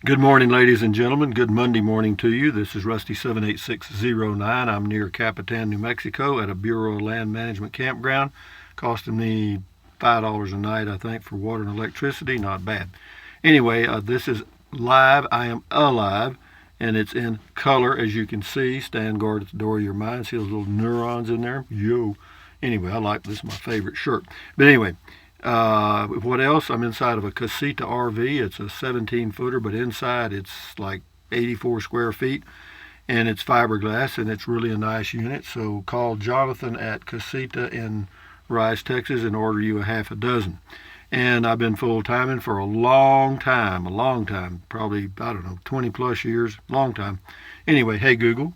Good morning, ladies and gentlemen. Good Monday morning to you. This is Rusty 78609. I'm near Capitan, New Mexico at a Bureau of Land Management campground. Costing me $5 a night, I think, for water and electricity. Not bad. Anyway, this is live. I am alive, and it's in color, as you can see. Stand guard at the door of your mind. See those little neurons in there? Yo. Anyway, I like this. Is my favorite shirt. But anyway, what else? I'm inside of a Casita RV. It's a 17-footer, but inside it's like 84 square feet, and it's fiberglass, and it's really a nice unit. So call Jonathan at Casita in Rice, Texas, and order you a half a dozen. And I've been full-timing for a long time, probably, I don't know, 20 plus years, long time. Anyway, hey Google,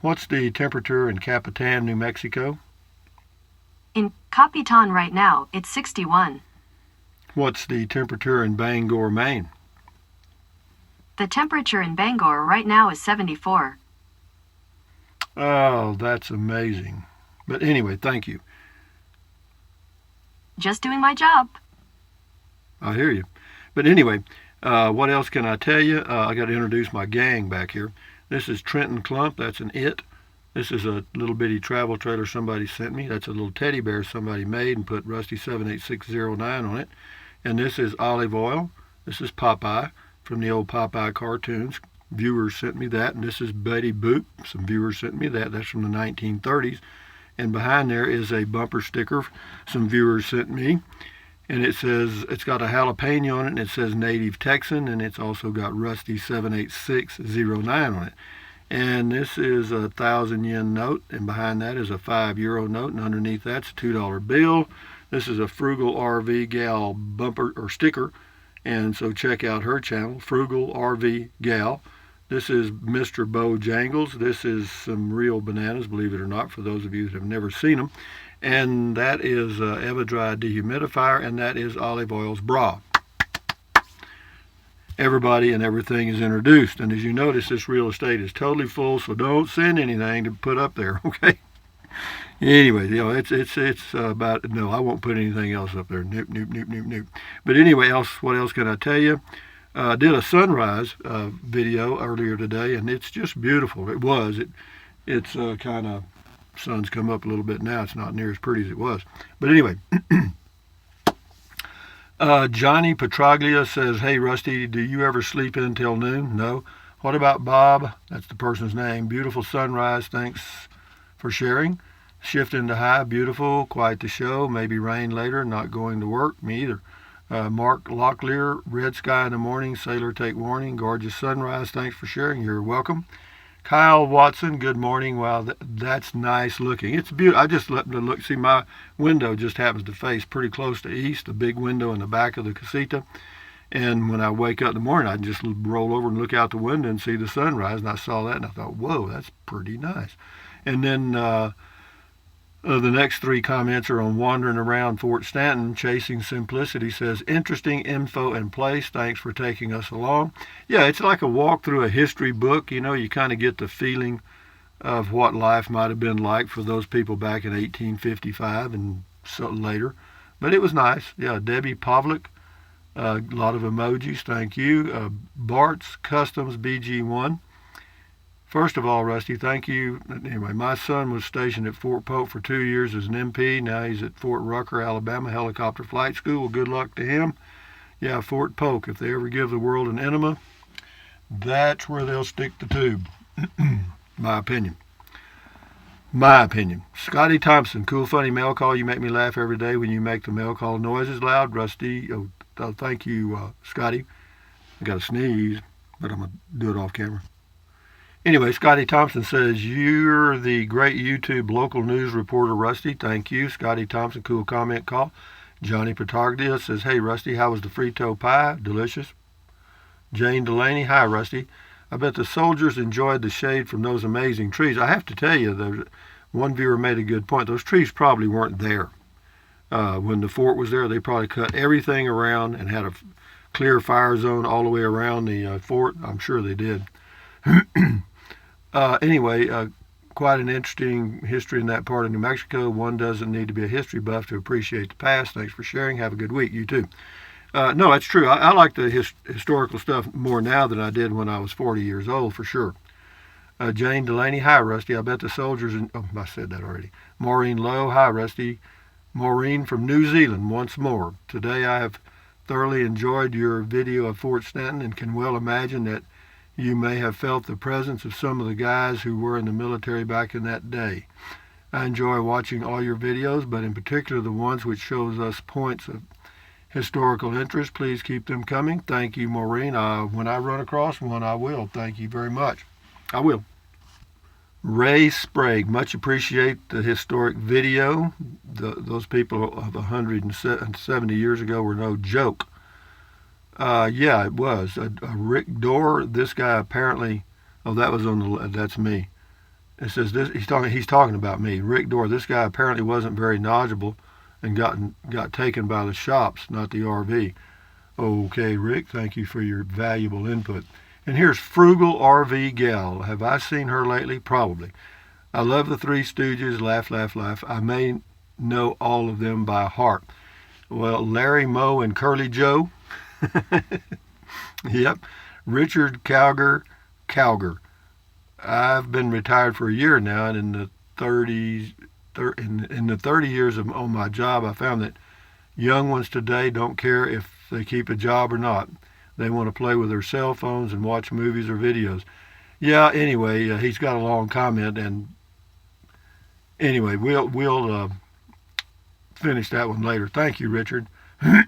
what's the temperature in Capitan, New Mexico? In Capitan right now, it's 61. What's the temperature in Bangor, Maine? The temperature in Bangor right now is 74. Oh, that's amazing. But anyway, thank you. Just doing my job. I hear you. But anyway, what else can I tell you? I got to introduce my gang back here. This is Trenton Clump. That's an it. This is a little bitty travel trailer somebody sent me. That's a little teddy bear somebody made and put Rusty 78609 on it. And this is Olive Oyl. This is Popeye from the old Popeye cartoons. Viewers sent me that. And this is Betty Boop. Some viewers sent me that. That's from the 1930s. And behind there is a bumper sticker some viewers sent me. And it says, it's got a jalapeno on it, and it says Native Texan, and it's also got Rusty 78609 on it. And this is a 1,000 yen note, and behind that is a €5 note, and underneath that's a $2 bill. This is a Frugal RV Gal bumper or sticker, and so check out her channel, Frugal RV Gal. This is Mr. Bojangles. This is some real bananas, believe it or not, for those of you that have never seen them. And that is Evadry dehumidifier, and that is Olive Oyl's bra. Everybody and everything is introduced, and as you notice, this real estate is totally full, so don't send anything to put up there, okay? Anyway, you know, it's about, no, I won't put anything else up there. Nope. But anyway, what else can I tell you? I did a sunrise video earlier today, and it's just beautiful. It's kind of, sun's come up a little bit now. It's not near as pretty as it was. But anyway, Johnny Petraglia says, hey, Rusty, do you ever sleep in till noon? No. What about Bob? That's the person's name. Beautiful sunrise. Thanks for sharing. Shift into high. Beautiful. Quite the show. Maybe rain later. Not going to work. Me either. Mark Locklear. Red sky in the morning. Sailor take warning. Gorgeous sunrise. Thanks for sharing. You're welcome. Kyle Watson, good morning. Wow, that's nice looking. It's beautiful. I just let them look. See, my window just happens to face pretty close to east, a big window in the back of the casita. And when I wake up in the morning, I just roll over and look out the window and see the sunrise. And I saw that and I thought, whoa, that's pretty nice. And then the next three comments are on wandering around Fort Stanton. Chasing Simplicity says, interesting info and place. Thanks for taking us along. Yeah, it's like a walk through a history book. You know, you kind of get the feeling of what life might have been like for those people back in 1855 and so later. But it was nice. Yeah, Debbie Pavlik, a lot of emojis. Thank you. Bart's Customs BG1. First of all, Rusty, thank you. Anyway, my son was stationed at Fort Polk for 2 years as an MP. Now he's at Fort Rucker, Alabama, helicopter flight school. Well, good luck to him. Yeah, Fort Polk, if they ever give the world an enema, that's where they'll stick the tube. My opinion. Scotty Thompson, cool, funny mail call. You make me laugh every day when you make the mail call noises loud. Rusty, thank you, Scotty. I got to sneeze, but I'm going to do it off camera. Anyway, Scotty Thompson says, you're the great YouTube local news reporter, Rusty. Thank you. Scotty Thompson, cool comment call. Johnny Petarglia says, hey, Rusty, how was the Frito pie? Delicious. Jane Delaney, hi, Rusty. I bet the soldiers enjoyed the shade from those amazing trees. I have to tell you, one viewer made a good point. Those trees probably weren't there. When the fort was there, they probably cut everything around and had a clear fire zone all the way around the fort. I'm sure they did. Anyway, quite an interesting history in that part of New Mexico. One doesn't need to be a history buff to appreciate the past. Thanks for sharing. Have a good week. You too. No, that's true. I like the historical stuff more now than I did when I was 40 years old, for sure. Jane Delaney, hi, Rusty. I bet the soldiers in... Oh, I said that already. Maureen Lowe, hi, Rusty. Maureen from New Zealand once more. Today I have thoroughly enjoyed your video of Fort Stanton and can well imagine that you may have felt the presence of some of the guys who were in the military back in that day. I enjoy watching all your videos, but in particular the ones which shows us points of historical interest. Please keep them coming. Thank you, Maureen. When I run across one, I will. Thank you very much. I will. Ray Sprague, much appreciate the historic video. Those people of 170 years ago were no joke. Yeah, it was. Rick Dorr, this guy apparently, oh, that was on the, that's me. It says this, he's talking about me. Rick Dorr, this guy apparently wasn't very knowledgeable and got taken by the shops, not the RV. Okay, Rick, thank you for your valuable input. And here's Frugal RV Gal. Have I seen her lately? Probably. I love the Three Stooges. Laugh, laugh, laugh. I may know all of them by heart. Well, Larry, Moe, and Curly Joe. Yep. Richard Calger. I've been retired for a year now, and in the 30 years on my job, I found that young ones today don't care if they keep a job or not. They want to play with their cell phones and watch movies or videos. Yeah, anyway, he's got a long comment, and anyway, we'll finish that one later. Thank you, Richard.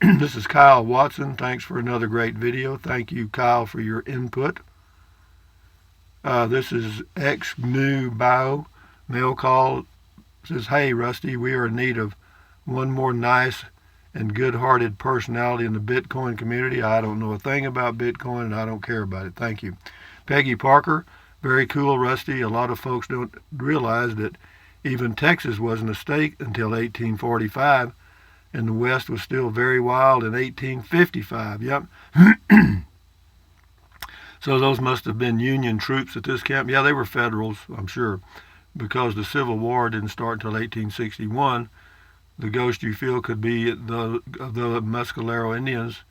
This is Kyle Watson. Thanks for another great video. Thank you, Kyle, for your input. This is X New Bio. Mail call says, hey, Rusty, we are in need of one more nice and good-hearted personality in the Bitcoin community. I don't know a thing about Bitcoin, and I don't care about it. Thank you. Peggy Parker, very cool, Rusty. A lot of folks don't realize that even Texas wasn't a state until 1845, and the West was still very wild in 1855. Yep. So those must have been Union troops at this camp. Yeah, they were Federals, I'm sure, because the Civil War didn't start until 1861. The ghost you feel could be the Mescalero Indians.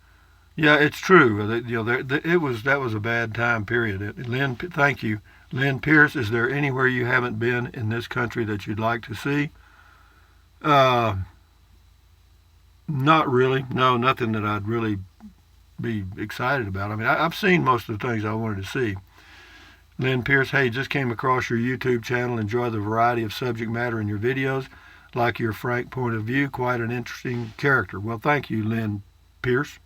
Yeah, it's true. That was a bad time period. Lynn, thank you. Lynn Pierce, is there anywhere you haven't been in this country that you'd like to see? Not really. No, nothing that I'd really be excited about. I mean, I've seen most of the things I wanted to see. Lynn Pierce, hey, just came across your YouTube channel. Enjoy the variety of subject matter in your videos. Like your frank point of view, quite an interesting character. Well, thank you, Lynn Pierce.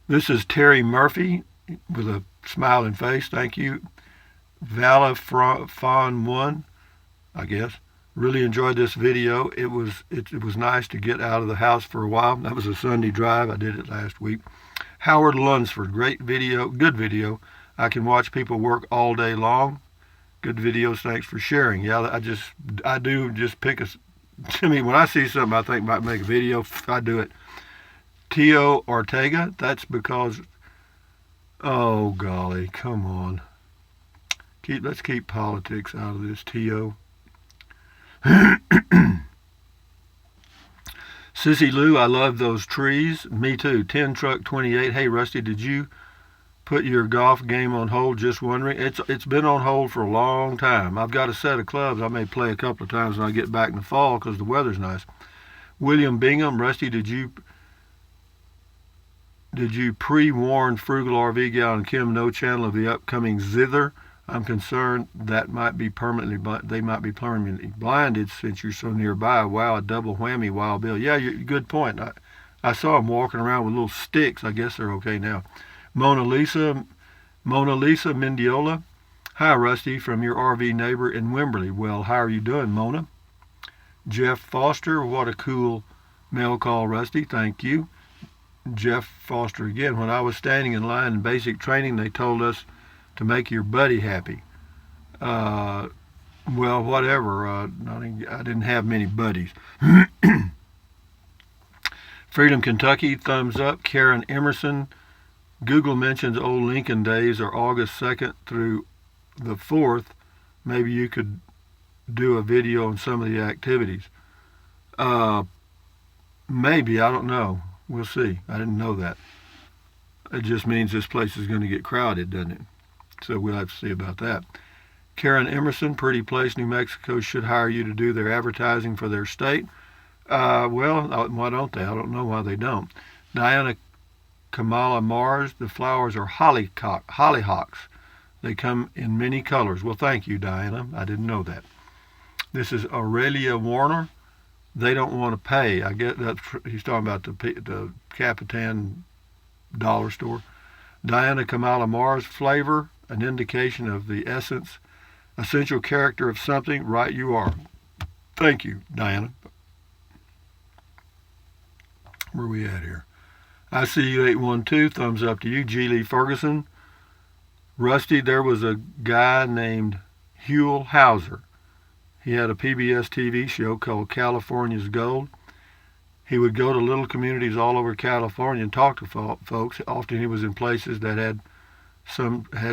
This is Terry Murphy with a smiling face. Thank you. Vala Fawn 1, I guess. Really enjoyed this video. It was nice to get out of the house for a while. That was a Sunday drive. I did it last week. Howard Lunsford, great video, good video. I can watch people work all day long. Good videos. Thanks for sharing. Yeah, I do just pick a. I mean, when I see something I think might make a video, I do it. Tio Ortega, that's because, oh golly, come on. Let's keep politics out of this, Tio. Sissy Lou, I love those trees. Me too. 10 Truck 28. Hey, Rusty, did you put your golf game on hold? Just wondering. It's been on hold for a long time. I've got a set of clubs. I may play a couple of times when I get back in the fall because the weather's nice. William Bingham, Rusty, did you pre-warn Frugal RV Gal and Kim No Channel of the upcoming zither? I'm concerned that they might be permanently blinded since you're so nearby. Wow, a double whammy, Wild Bill. Yeah, good point. I saw them walking around with little sticks. I guess they're okay now. Mona Lisa Mendiola. Hi, Rusty, from your RV neighbor in Wimberley. Well, how are you doing, Mona? Jeff Foster, what a cool mail call, Rusty. Thank you. Jeff Foster again. When I was standing in line in basic training, they told us to make your buddy happy. Well, whatever. I didn't have many buddies. Freedom, Kentucky, thumbs up. Karen Emerson. Google mentions old Lincoln days are August 2nd through the 4th. Maybe you could do a video on some of the activities. Maybe, I don't know. We'll see. I didn't know that. It just means this place is going to get crowded, doesn't it? So we'll have to see about that. Karen Emerson, Pretty Place, New Mexico should hire you to do their advertising for their state. Well, why don't they? I don't know why they don't. Diana Kamala Mars, the flowers are hollyhocks. They come in many colors. Well, thank you, Diana. I didn't know that. This is Aurelia Warner. They don't want to pay. I get that. He's talking about the Capitan dollar store. Diana Kamala Mars, flavor, an indication of the essential character of something. Right you are. Thank you, Diana. Where are we at here? I see you 812. Thumbs up to you. G. Lee Ferguson. Rusty, there was a guy named Huell Hauser. He had a PBS TV show called California's Gold. He would go to little communities all over California and talk to folks. Often he was in places that had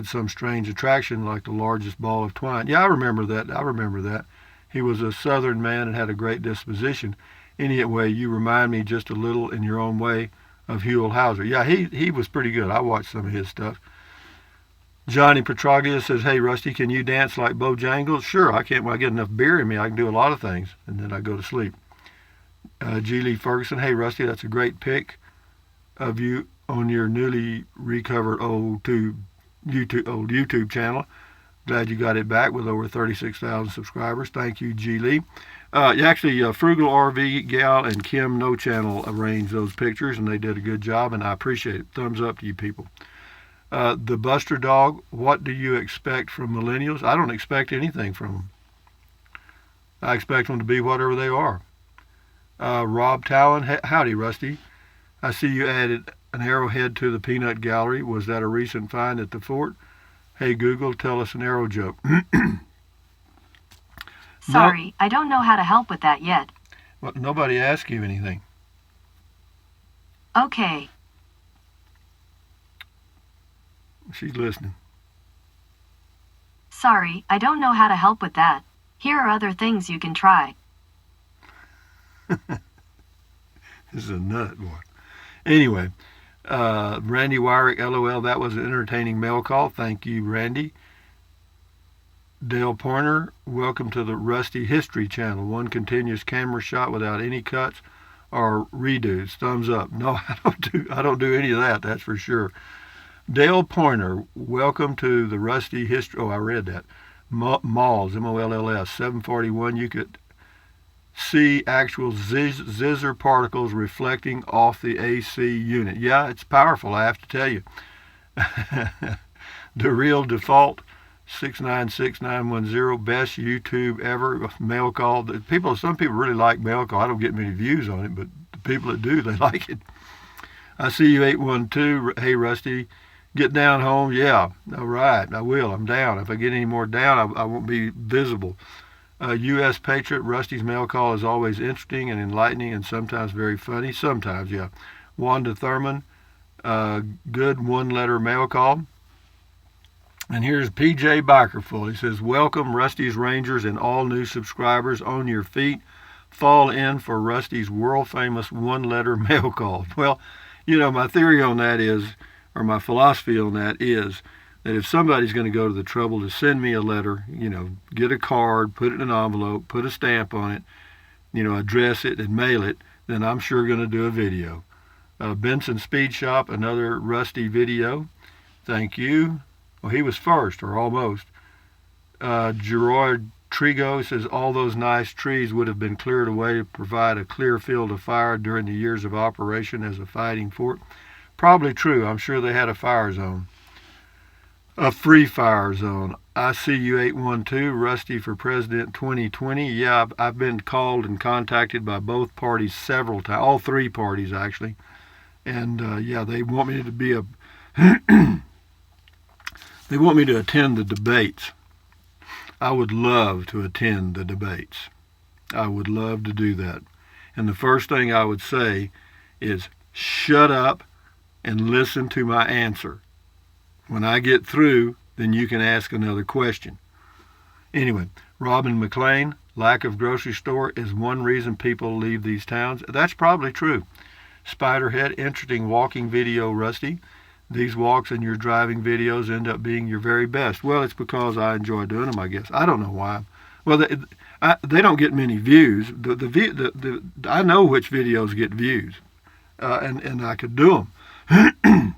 some strange attraction, like the largest ball of twine. Yeah, I remember that. He was a Southern man and had a great disposition. Anyway, you remind me just a little in your own way of Huell Hauser. Yeah, he was pretty good. I watched some of his stuff. Johnny Petraglia says, hey, Rusty, can you dance like Bojangles? Sure, I can. When I get enough beer in me, I can do a lot of things, and then I go to sleep. G. Lee Ferguson, hey, Rusty, that's a great pic of you on your newly recovered old YouTube channel. Glad you got it back with over 36,000 subscribers. Thank you, G. Lee. Frugal RV Gal and Kim No Channel arranged those pictures, and they did a good job, and I appreciate it. Thumbs up to you people. The Buster Dog, what do you expect from millennials? I don't expect anything from them. I expect them to be whatever they are. Rob Talon, howdy, Rusty. I see you added an arrowhead to the peanut gallery. Was that a recent find at the fort? Hey, Google, tell us an arrow joke. Sorry, I don't know how to help with that yet. Well, nobody asked you anything. Okay. She's listening. Sorry, I don't know how to help with that. Here are other things you can try. This is a nut, boy. Anyway, Randy Wyrick, LOL, that was an entertaining mail call. Thank you, Randy. Dale Pointer, welcome to the Rusty History Channel. One continuous camera shot without any cuts or redos. Thumbs up. No, I don't do any of that, that's for sure. Dale Pointer, welcome to the Rusty History. Oh, I read that. Malls, M-O-L-L-S, 741. You could see actual zizzer particles reflecting off the AC unit. Yeah, it's powerful, I have to tell you. The Real Default, 696910, best YouTube ever. Mail call. Some people really like mail call. I don't get many views on it, but the people that do, they like it. I see you 812. Hey, Rusty. Get down home. Yeah, all right, I will. I'm down. If I get any more down, I won't be visible. U.S. Patriot, Rusty's mail call is always interesting and enlightening and sometimes very funny. Sometimes, yeah. Wanda Thurman, good one-letter mail call. And here's P.J. Bikerful. He says, welcome, Rusty's Rangers and all new subscribers on your feet. Fall in for Rusty's world-famous one-letter mail call. Well, my theory on that is, or my philosophy on that is, that if somebody's going to go to the trouble to send me a letter, get a card, put it in an envelope, put a stamp on it, address it and mail it, then I'm sure going to do a video. Benson Speed Shop, another Rusty video. Thank you. Well, he was first, or almost. Gerard Trigo says, all those nice trees would have been cleared away to provide a clear field of fire during the years of operation as a fighting fort. Probably true. I'm sure they had a fire zone. A free fire zone. I see you 812, Rusty for President 2020. Yeah, I've been called and contacted by both parties several times, all three parties actually. And they want me to be they want me to attend the debates. I would love to attend the debates. I would love to do that. And the first thing I would say is, shut up and listen to my answer. When I get through, then you can ask another question. Anyway, Robin McLean, lack of grocery store is one reason people leave these towns. That's probably true. Spiderhead, interesting walking video, Rusty. These walks and your driving videos end up being your very best. Well, it's because I enjoy doing them, I guess. I don't know why. Well, they don't get many views. I know which videos get views, and I could do them.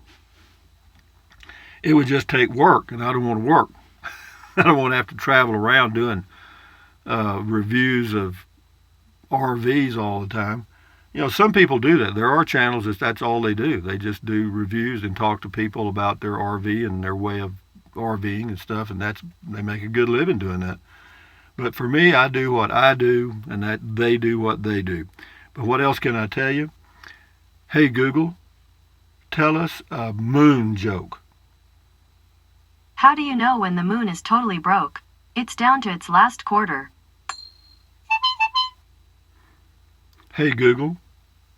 It would just take work, and I don't want to work. I don't want to have to travel around doing reviews of RVs all the time. You know, some people do that. There are channels that's all they do. They just do reviews and talk to people about their RV and their way of RVing and stuff, and they make a good living doing that. But for me, I do what I do, and that they do what they do. But what else can I tell you? Hey Google, tell us a moon joke. How do you know when the moon is totally broke? It's down to its last quarter. Hey Google,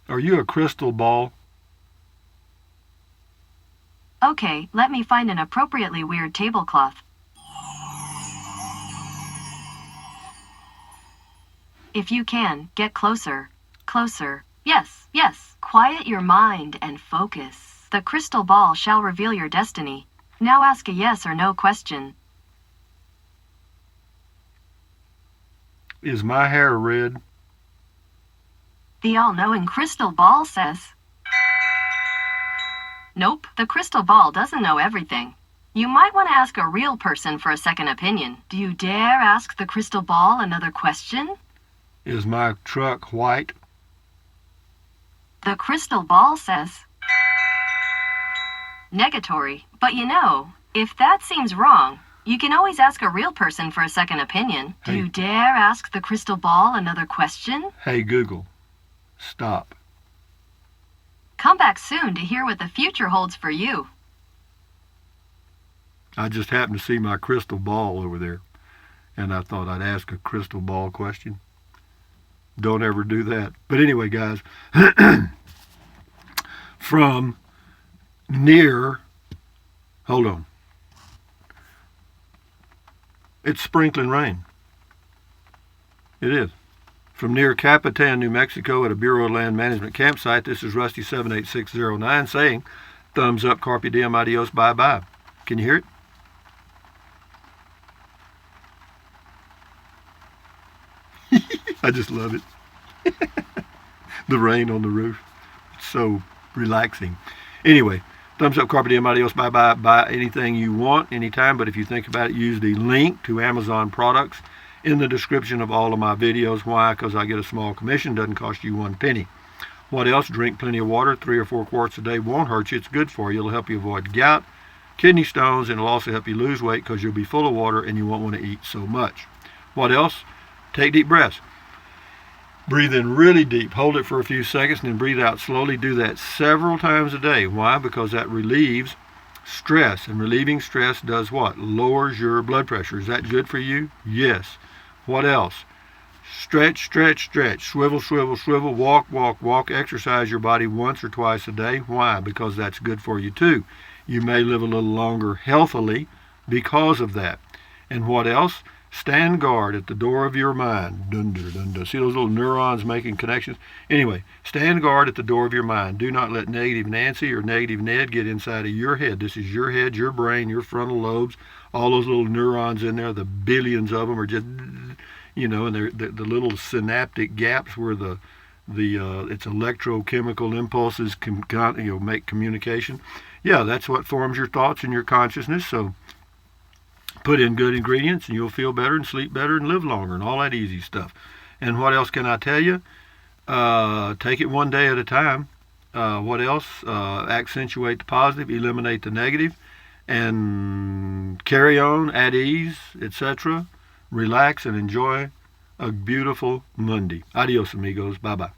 are you a crystal ball? Okay, let me find an appropriately weird tablecloth. If you can, get closer. Closer. Yes, yes. Quiet your mind and focus. The crystal ball shall reveal your destiny. Now ask a yes or no question. Is my hair red? The all-knowing crystal ball says, nope, the crystal ball doesn't know everything. You might want to ask a real person for a second opinion. Do you dare ask the crystal ball another question? Is my truck white? The crystal ball says, negatory. But you know, if that seems wrong, you can always ask a real person for a second opinion. Do you dare ask the crystal ball another question? Hey Google, stop. Come back soon to hear what the future holds for you. I just happened to see my crystal ball over there, and I thought I'd ask a crystal ball question. Don't ever do that. But anyway, guys, from near, hold on. It's sprinkling rain. It is. From near Capitan, New Mexico, at a Bureau of Land Management campsite, this is Rusty 78609 saying, thumbs up, carpe diem, adios, bye-bye. Can you hear it? I just love it. The rain on the roof. It's so relaxing. Anyway, thumbs up, carpe diem, adios, bye-bye. Buy anything you want, anytime. But if you think about it, use the link to Amazon products in the description of all of my videos. Why? Because I get a small commission. Doesn't cost you 1 penny. What else? Drink plenty of water. 3 or 4 quarts a day won't hurt you. It's good for you. It'll help you avoid gout, kidney stones, and it'll also help you lose weight because you'll be full of water and you won't want to eat so much. What else? Take deep breaths. Breathe in really deep. Hold it for a few seconds and then breathe out slowly. Do that several times a day. Why? Because that relieves stress. And relieving stress does what? Lowers your blood pressure. Is that good for you? Yes. What else? Stretch, stretch, stretch. Swivel, swivel, swivel. Walk, walk, walk. Exercise your body once or twice a day. Why? Because that's good for you too. You may live a little longer healthily because of that. And what else? Stand guard at the door of your mind. Dun, dun, dun, dun. See those little neurons making connections? Anyway, stand guard at the door of your mind. Do not let negative Nancy or negative Ned get inside of your head. This is your head, your brain, your frontal lobes. All those little neurons in there, the billions of them are just, you know, and they're the little synaptic gaps where it's electrochemical impulses can, make communication. Yeah, that's what forms your thoughts and your consciousness. So put in good ingredients and you'll feel better and sleep better and live longer and all that easy stuff. And what else can I tell you? Take it one day at a time. What else? Accentuate the positive, eliminate the negative, and carry on at ease, etc. Relax and enjoy a beautiful Monday. Adios, amigos. Bye-bye.